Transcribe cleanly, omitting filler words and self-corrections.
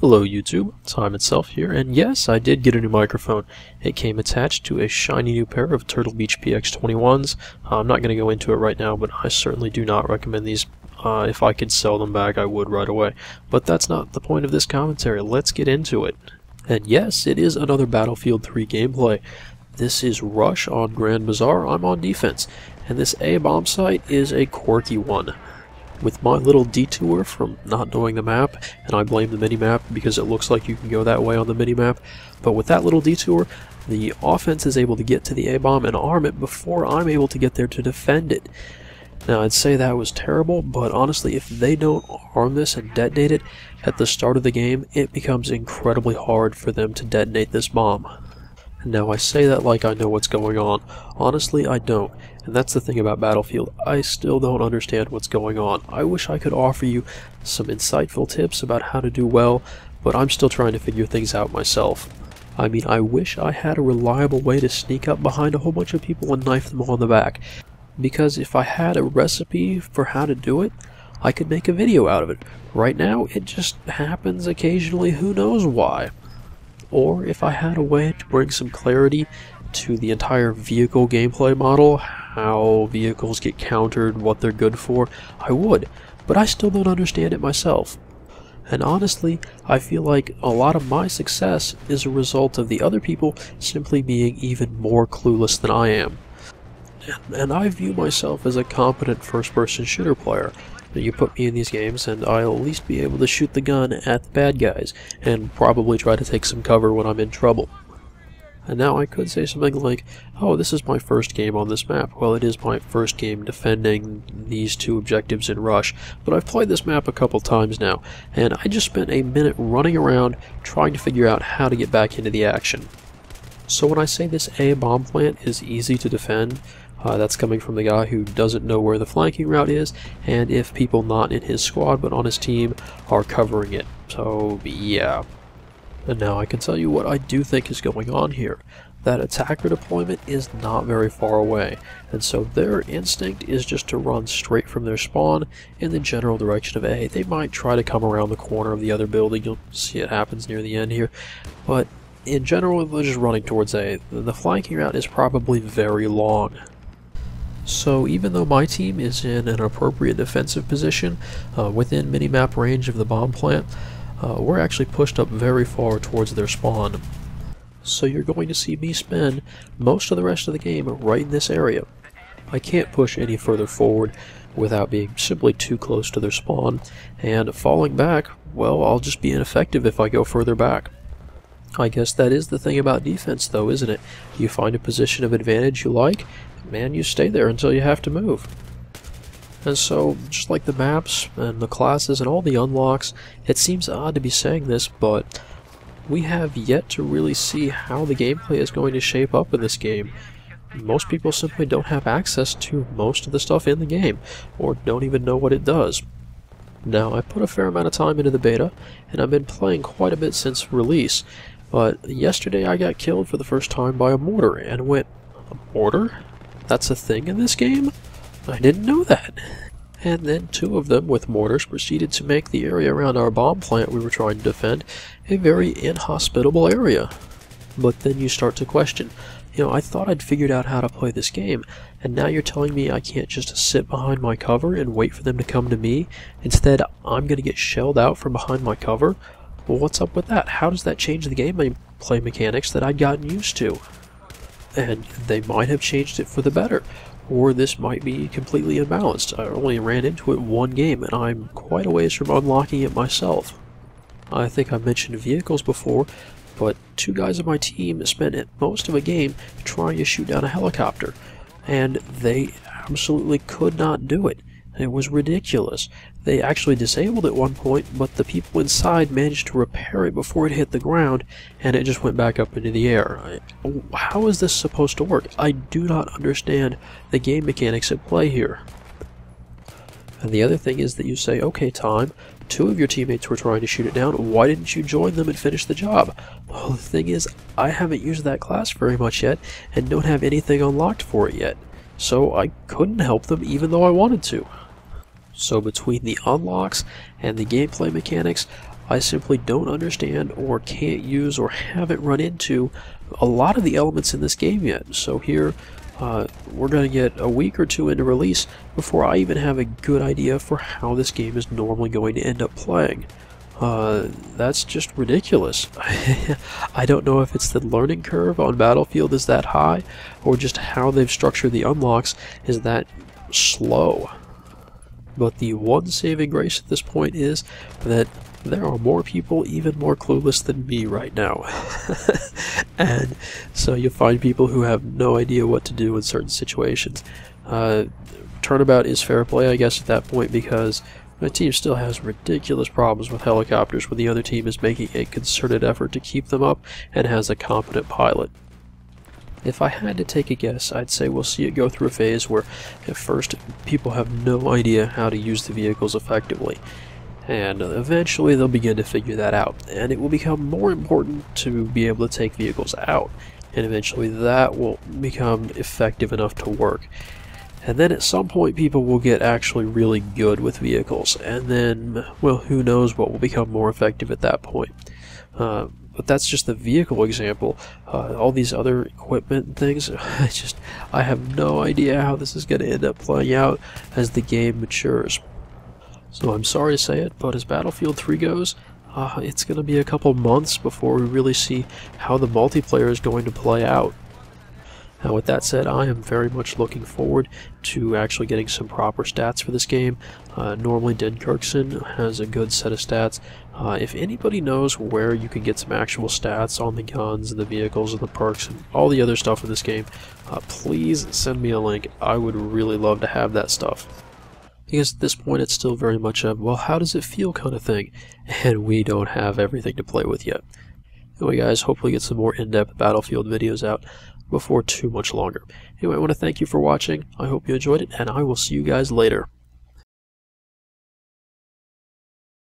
Hello YouTube, Time itself here, and yes, I did get a new microphone. It came attached to a shiny new pair of Turtle Beach PX21s. I'm not going to go into it right now, but I certainly do not recommend these. If I could sell them back, I would right away. But that's not the point of this commentary. Let's get into it. And yes, it is another Battlefield 3 gameplay. This is Rush on Grand Bazaar. I'm on defense, and this A bomb site is a quirky one. With my little detour from not knowing the map, and I blame the minimap because it looks like you can go that way on the minimap, but with that little detour, the offense is able to get to the A-bomb and arm it before I'm able to get there to defend it. Now, I'd say that was terrible, but honestly, if they don't arm this and detonate it at the start of the game, it becomes incredibly hard for them to detonate this bomb. Now, I say that like I know what's going on. Honestly, I don't. And that's the thing about Battlefield. I still don't understand what's going on. I wish I could offer you some insightful tips about how to do well, but I'm still trying to figure things out myself. I mean, I wish I had a reliable way to sneak up behind a whole bunch of people and knife them all in the back. Because if I had a recipe for how to do it, I could make a video out of it. Right now, it just happens occasionally, who knows why. Or if I had a way to bring some clarity to the entire vehicle gameplay model, how vehicles get countered, what they're good for, I would, but I still don't understand it myself. And honestly, I feel like a lot of my success is a result of the other people simply being even more clueless than I am. And I view myself as a competent first-person shooter player. You put me in these games and I'll at least be able to shoot the gun at the bad guys, and probably try to take some cover when I'm in trouble. And now I could say something like, oh, this is my first game on this map. Well, it is my first game defending these two objectives in Rush, but I've played this map a couple times now, and I just spent a minute running around trying to figure out how to get back into the action. So when I say this A bomb plant is easy to defend, that's coming from the guy who doesn't know where the flanking route is, and if people not in his squad but on his team are covering it. So, yeah. And now I can tell you what I do think is going on here. That attacker deployment is not very far away, and so their instinct is just to run straight from their spawn in the general direction of A. They might try to come around the corner of the other building, you'll see it happens near the end here, but in general they're just running towards A. The flanking route is probably very long. So even though my team is in an appropriate defensive position within minimap range of the bomb plant, we're actually pushed up very far towards their spawn. So you're going to see me spend most of the rest of the game right in this area. I can't push any further forward without being simply too close to their spawn, and falling back, well, I'll just be ineffective if I go further back. I guess that is the thing about defense though, isn't it? You find a position of advantage you like, man, you stay there until you have to move. And so, just like the maps and the classes and all the unlocks, it seems odd to be saying this, but we have yet to really see how the gameplay is going to shape up in this game. Most people simply don't have access to most of the stuff in the game, or don't even know what it does. Now, I put a fair amount of time into the beta, and I've been playing quite a bit since release, but yesterday I got killed for the first time by a mortar, and went, a mortar? That's a thing in this game? I didn't know that. And then two of them with mortars proceeded to make the area around our bomb plant we were trying to defend a very inhospitable area. But then you start to question, I thought I'd figured out how to play this game, and now you're telling me I can't just sit behind my cover and wait for them to come to me? Instead, I'm going to get shelled out from behind my cover? Well, what's up with that? How does that change the gameplay mechanics that I'd gotten used to? And they might have changed it for the better, or this might be completely imbalanced. I only ran into it one game, and I'm quite a ways from unlocking it myself. I think I mentioned vehicles before, but two guys on my team spent most of a game trying to shoot down a helicopter, and they absolutely could not do it. It was ridiculous. They actually disabled it at one point, but the people inside managed to repair it before it hit the ground, and it just went back up into the air. How is this supposed to work? I do not understand the game mechanics at play here. And the other thing is that you say, okay, Time, two of your teammates were trying to shoot it down, why didn't you join them and finish the job? Well, the thing is, I haven't used that class very much yet, and don't have anything unlocked for it yet. So I couldn't help them even though I wanted to. So between the unlocks and the gameplay mechanics, I simply don't understand or can't use or haven't run into a lot of the elements in this game yet. So here, we're going to get a week or two into release before I even have a good idea for how this game is normally going to end up playing. That's just ridiculous. I don't know if it's the learning curve on Battlefield is that high, or just how they've structured the unlocks is that slow. But the one saving grace at this point is that there are more people even more clueless than me right now. And so you'll find people who have no idea what to do in certain situations. Turnabout is fair play, I guess, at that point, because my team still has ridiculous problems with helicopters when the other team is making a concerted effort to keep them up and has a competent pilot. If I had to take a guess, I'd say we'll see it go through a phase where at first people have no idea how to use the vehicles effectively, and eventually they'll begin to figure that out, and it will become more important to be able to take vehicles out, and eventually that will become effective enough to work. And then at some point people will get actually really good with vehicles, and then, well, who knows what will become more effective at that point. But that's just the vehicle example. All these other equipment and things, I have no idea how this is going to end up playing out as the game matures. So I'm sorry to say it, but as Battlefield 3 goes, it's going to be a couple months before we really see how the multiplayer is going to play out. Now, with that said, I am very much looking forward to actually getting some proper stats for this game. Normally Dunkirkson has a good set of stats. If anybody knows where you can get some actual stats on the guns and the vehicles and the perks and all the other stuff in this game, please send me a link. I would really love to have that stuff. Because at this point it's still very much a, well, how does it feel kind of thing, and we don't have everything to play with yet. Anyway guys, hopefully get some more in-depth Battlefield videos out before too much longer. Anyway, I want to thank you for watching. I hope you enjoyed it, and I will see you guys later.